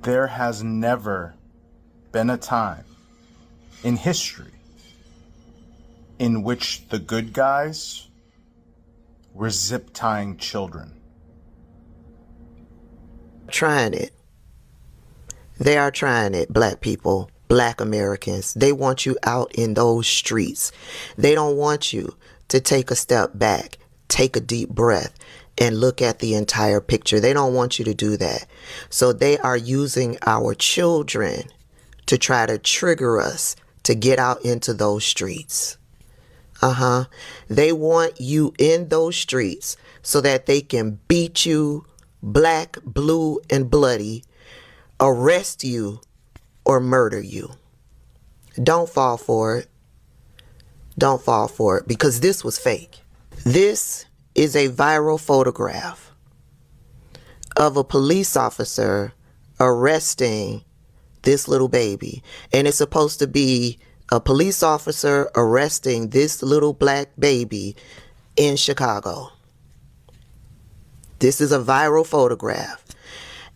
There has never been a time in history in which the good guys were zip tying children. Trying it. They are trying it, black people, black Americans. They want you out in those streets. They don't want you to take a step back, take a deep breath, and look at the entire picture. They don't want you to do that. So they are using our children to try to trigger us to get out into those streets. They want you in those streets so that they can beat you black, blue, and bloody, arrest you, or murder you. Don't fall for it. Don't fall for it, because this was fake. This is a viral photograph of a police officer arresting this little baby. And it's supposed to be a police officer arresting this little black baby in Chicago. This is a viral photograph.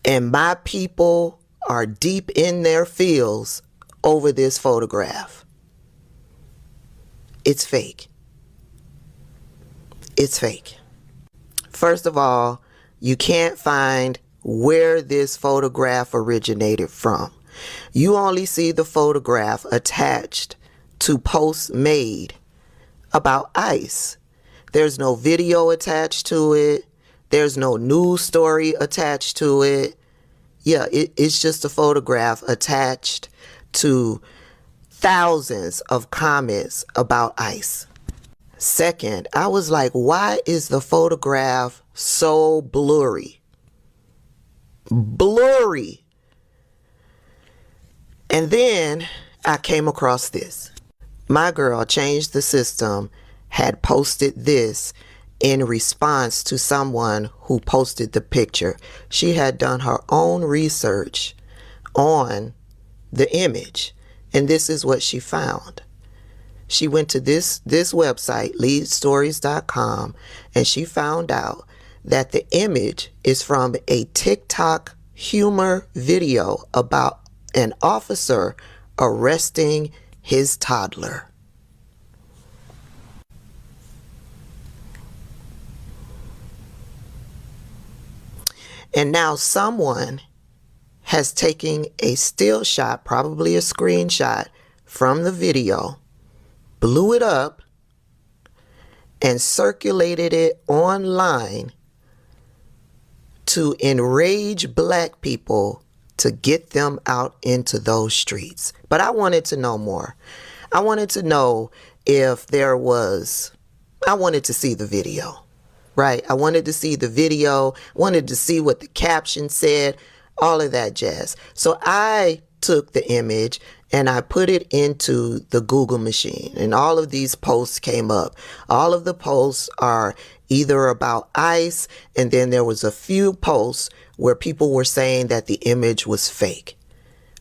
And my people are deep in their feels over this photograph. It's fake. It's fake. First of all, you can't find where this photograph originated from. You only see the photograph attached to posts made about ICE. There's no video attached to it. There's no news story attached to it. Yeah, it's just a photograph attached to thousands of comments about ICE. Second, I was like, why is the photograph so blurry? Blurry. And then I came across this. My girl Changed the System had posted this in response to someone who posted the picture. She had done her own research on the image, and this is what she found. She went to this website, leadstories.com, and she found out that the image is from a TikTok humor video about an officer arresting his toddler. And now someone has taken a still shot, probably a screenshot from the video, blew it up, and circulated it online to enrage black people to get them out into those streets. But I wanted to know more. I wanted to know if there was, I wanted to see the video, right? I wanted to see the video, wanted to see what the caption said, all of that jazz. So I took the image and I put it into the Google machine, and all of these posts came up. All of the posts are either about ICE, and then there was a few posts where people were saying that the image was fake,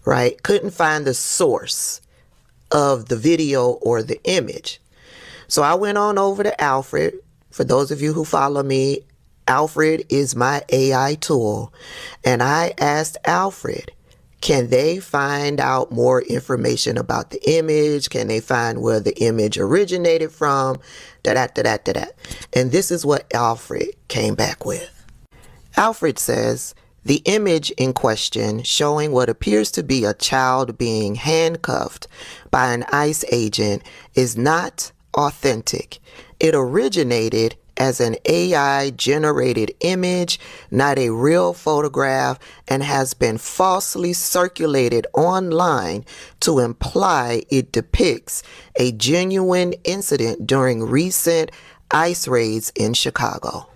right? Couldn't find the source of the video or the image. So I went on over to Alfred. For those of you who follow me, Alfred is my AI tool. And I asked Alfred, can they find out more information about the image? Can they find where the image originated from? And this is what Alfred came back with. Alfred says, the image in question showing what appears to be a child being handcuffed by an ICE agent is not authentic. It originated as an AI-generated image, not a real photograph, and has been falsely circulated online to imply it depicts a genuine incident during recent ICE raids in Chicago.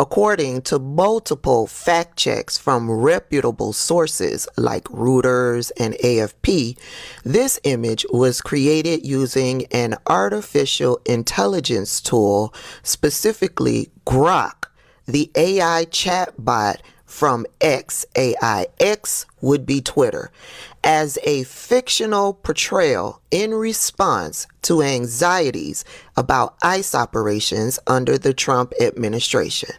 According to multiple fact checks from reputable sources like Reuters and AFP, this image was created using an artificial intelligence tool, specifically Grok, the AI chatbot from X, AI. X would be Twitter, as a fictional portrayal in response to anxieties about ICE operations under the Trump administration.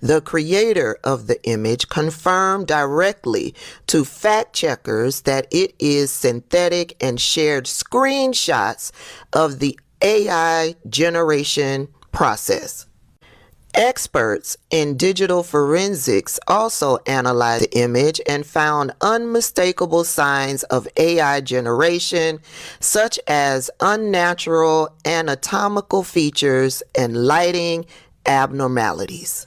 The creator of the image confirmed directly to fact checkers that it is synthetic and shared screenshots of the AI generation process. Experts in digital forensics also analyzed the image and found unmistakable signs of AI generation, such as unnatural anatomical features and lighting abnormalities.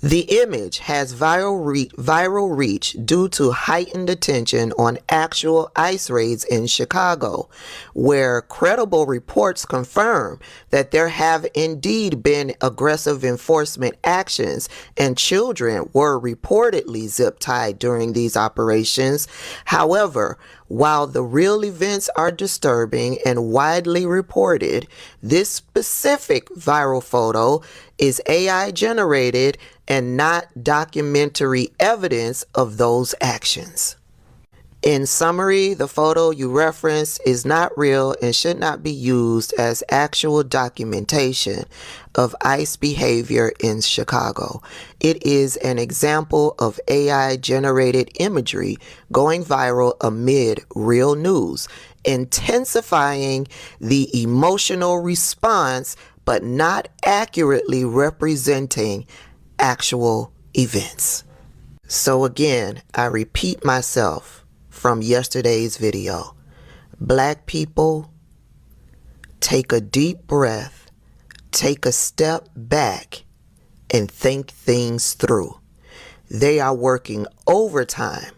The image has viral reach due to heightened attention on actual ICE raids in Chicago, where credible reports confirm that there have indeed been aggressive enforcement actions and children were reportedly zip-tied during these operations. However, while the real events are disturbing and widely reported, this specific viral photo is AI generated and not documentary evidence of those actions. In summary, the photo you reference is not real and should not be used as actual documentation of ICE behavior in Chicago. It is an example of AI-generated imagery going viral amid real news, intensifying the emotional response but not accurately representing actual events. So again, I repeat myself from yesterday's video. Black people, take a deep breath, take a step back, and think things through. They are working overtime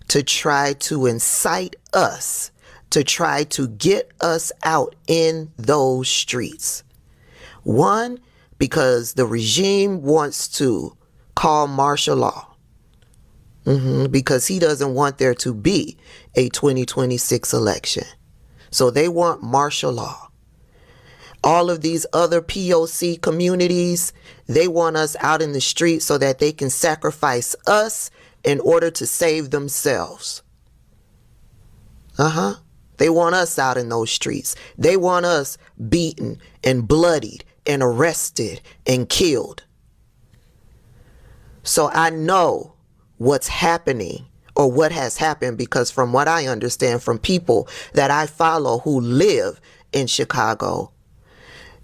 to try to incite us, to try to get us out in those streets. One, because the regime wants to call martial law. Because he doesn't want there to be a 2026 election. So they want martial law. All of these other POC communities, they want us out in the street so that they can sacrifice us in order to save themselves. They want us out in those streets. They want us beaten and bloodied and arrested and killed. So I know what's happening or what has happened, because from what I understand from people that I follow who live in Chicago,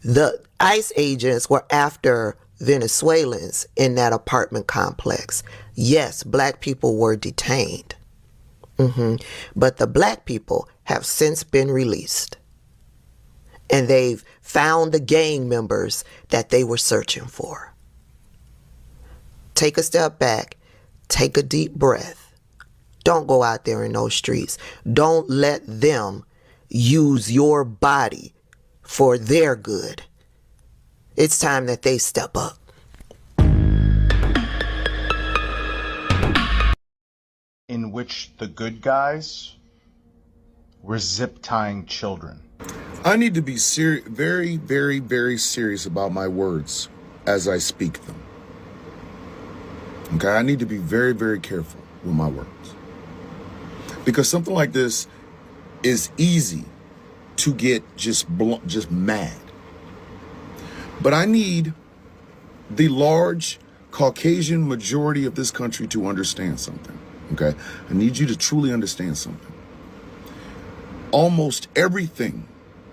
the ICE agents were after Venezuelans in that apartment complex. Yes, black people were detained. But the black people have since been released. And they've found the gang members that they were searching for. Take a step back. Take a deep breath. Don't go out there in those streets. Don't let them use your body for their good. It's time that they step up. In which the good guys were zip tying children. I need to be very, very, very serious about my words as I speak them. Okay, I need to be very, very careful with my words. Because something like this is easy to get just mad. But I need the large Caucasian majority of this country to understand something. Okay, I need you to truly understand something. Almost everything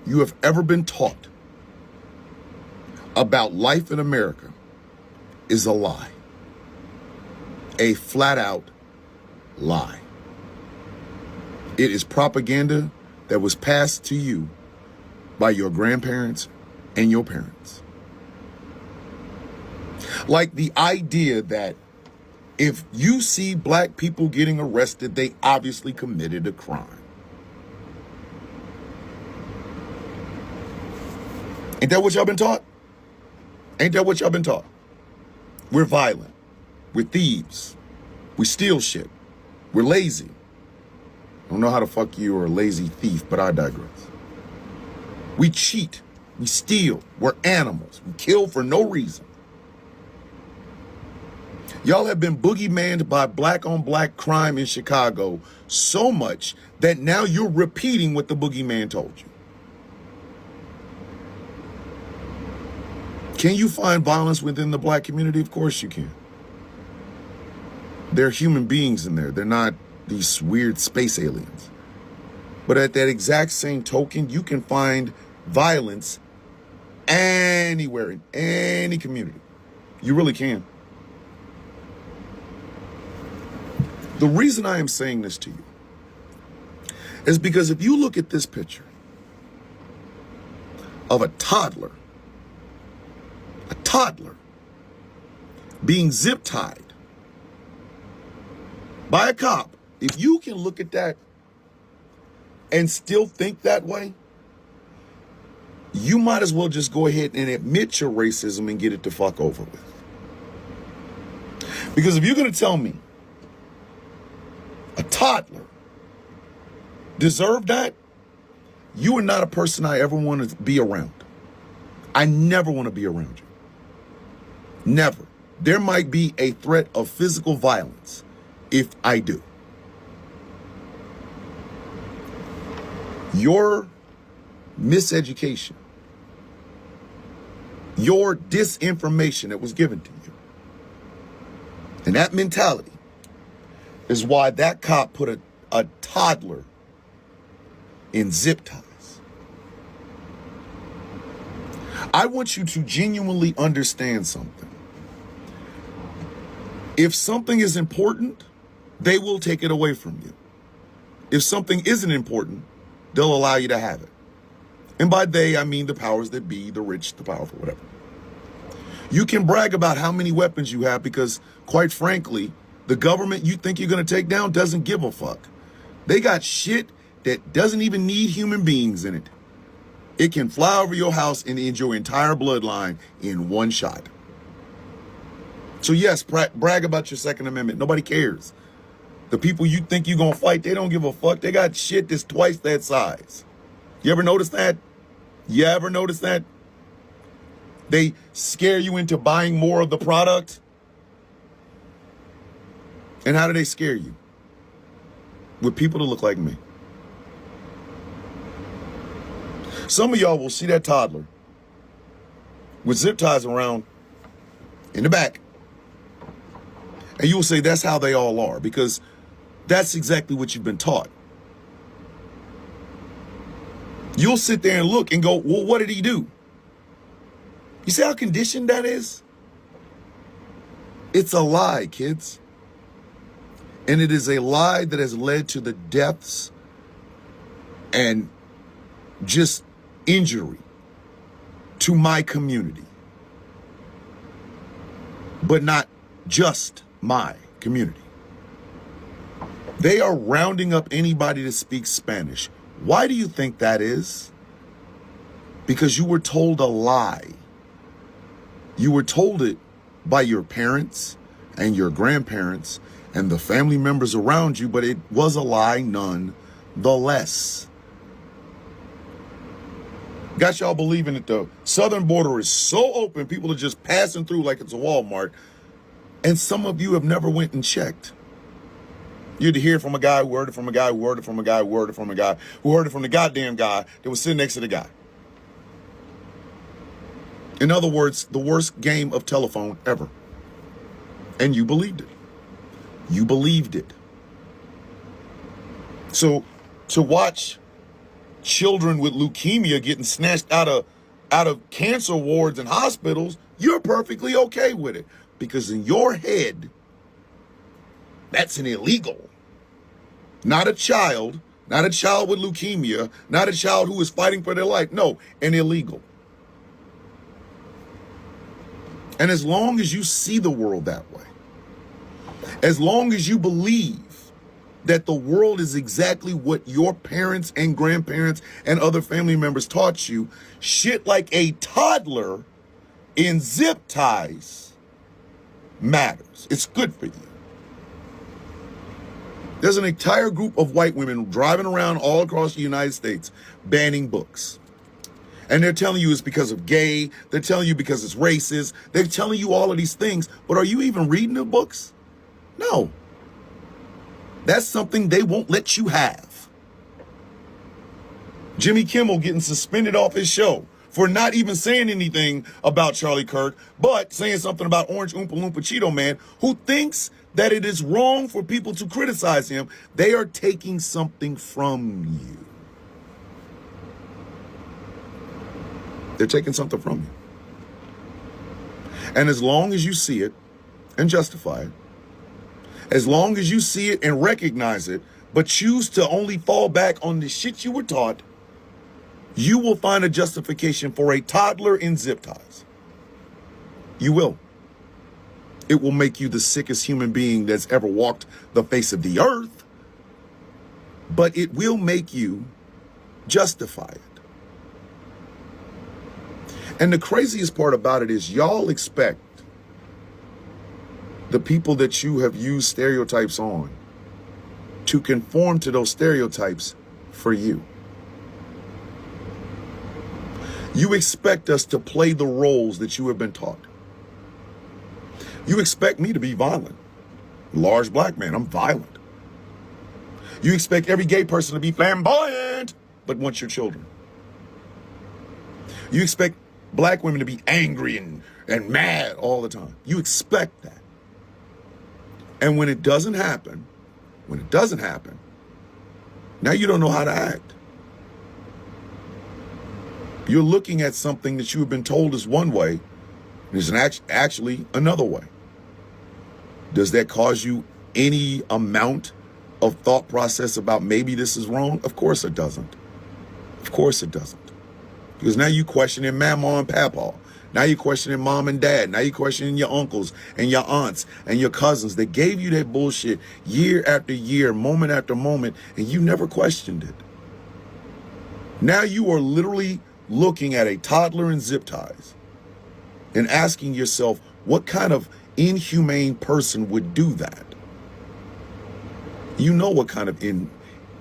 you have ever been taught about life in America is a lie. A flat out lie. It is propaganda that was passed to you by your grandparents and your parents. Like the idea that if you see black people getting arrested, they obviously committed a crime. Ain't that what y'all been taught? Ain't that what y'all been taught? We're violent. We're thieves. We steal shit. We're lazy. I don't know how the fuck you are a lazy thief, but I digress. We cheat. We steal. We're animals. We kill for no reason. Y'all have been boogeymaned by black on black crime in Chicago so much that now you're repeating what the boogeyman told you. Can you find violence within the black community? Of course you can. There are human beings in there. They're not these weird space aliens. But at that exact same token, you can find violence anywhere, in any community. You really can. The reason I am saying this to you is because if you look at this picture of a toddler being zip tied by a cop, if you can look at that and still think that way, you might as well just go ahead and admit your racism and get it the fuck over with. Because if you're going to tell me a toddler deserved that, you are not a person I ever want to be around. I never want to be around you. Never. There might be a threat of physical violence if I do. Your miseducation, your disinformation that was given to you, and that mentality is why that cop put a toddler in zip ties. I want you to genuinely understand something. If something is important, they will take it away from you. If something isn't important, they'll allow you to have it. And by they, I mean the powers that be, the rich, the powerful, whatever. You can brag about how many weapons you have because, quite frankly, the government you think you're going to take down doesn't give a fuck. They got shit that doesn't even need human beings in it. It can fly over your house and end your entire bloodline in one shot. So yes, brag about your Second Amendment. Nobody cares. The people you think you're going to fight, they don't give a fuck. They got shit that's twice that size. You ever notice that? You ever notice that? They scare you into buying more of the product. And how do they scare you? With people that look like me. Some of y'all will see that toddler with zip ties around in the back. And you will say that's how they all are, because that's exactly what you've been taught. You'll sit there and look and go, well, what did he do? You see how conditioned that is? It's a lie, kids. And it is a lie that has led to the deaths and just injury to my community. But not just my community. They are rounding up anybody that speaks Spanish. Why do you think that is? Because you were told a lie. You were told it by your parents and your grandparents and the family members around you, but it was a lie nonetheless. Got y'all believing that the southern border is so open, people are just passing through like it's a Walmart. And some of you have never went and checked. You had to hear from a guy who heard it from a guy who heard it from a guy who heard it from a guy who heard it from the goddamn guy that was sitting next to the guy. In other words, the worst game of telephone ever. And you believed it. You believed it. So to watch children with leukemia getting snatched out of cancer wards and hospitals, you're perfectly okay with it. Because in your head, that's an illegal. Not a child with leukemia, not a child who is fighting for their life. No, an illegal. And as long as you see the world that way, as long as you believe that the world is exactly what your parents and grandparents and other family members taught you, shit like a toddler in zip ties matters. It's good for you. There's an entire group of white women driving around all across the United States banning books. And they're telling you it's because of gay. They're telling you because it's racist. They're telling you all of these things. But are you even reading the books? No. That's something they won't let you have. Jimmy Kimmel getting suspended off his show for not even saying anything about Charlie Kirk, but saying something about Orange Oompa Loompa Cheeto Man, who thinks that it is wrong for people to criticize him. They are taking something from you. They're taking something from you. And as long as you see it and justify it, as long as you see it and recognize it, but choose to only fall back on the shit you were taught, you will find a justification for a toddler in zip ties. You will. It will make you the sickest human being that's ever walked the face of the earth, but it will make you justify it. And the craziest part about it is y'all expect the people that you have used stereotypes on to conform to those stereotypes for you. You expect us to play the roles that you have been taught. You expect me to be violent. Large black man, I'm violent. You expect every gay person to be flamboyant, but want your children. You expect black women to be angry and mad all the time. You expect that. And when it doesn't happen, now you don't know how to act. You're looking at something that you have been told is one way, and is actually another way. Does that cause you any amount of thought process about maybe this is wrong? Of course it doesn't. Of course it doesn't. Because now you questioning mama and papa. Now you're questioning mom and dad. Now you're questioning your uncles and your aunts and your cousins that gave you that bullshit year after year, moment after moment, and you never questioned it. Now you are literally looking at a toddler in zip ties and asking yourself, what kind of inhumane person would do that? You know what kind of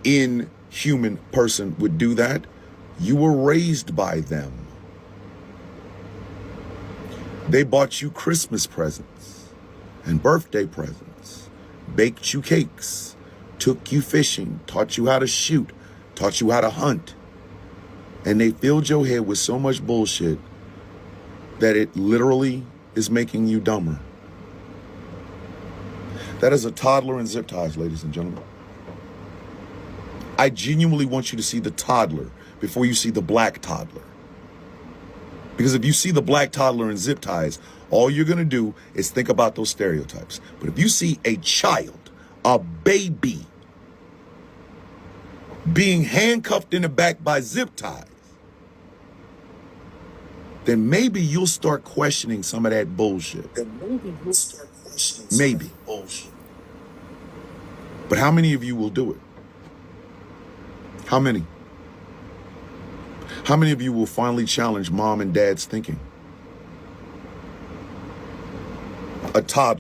inhuman person would do that. You were raised by them. They bought you Christmas presents and birthday presents, baked you cakes, took you fishing, taught you how to shoot, taught you how to hunt. And they filled your head with so much bullshit that it literally is making you dumber. That is a toddler in zip ties, ladies and gentlemen. I genuinely want you to see the toddler before you see the black toddler. Because if you see the black toddler in zip ties, all you're going to do is think about those stereotypes. But if you see a child, a baby, being handcuffed in the back by zip ties, then maybe you'll start questioning some of that bullshit. Maybe. But how many of you will do it? How many? How many of you will finally challenge mom and dad's thinking? A toddler.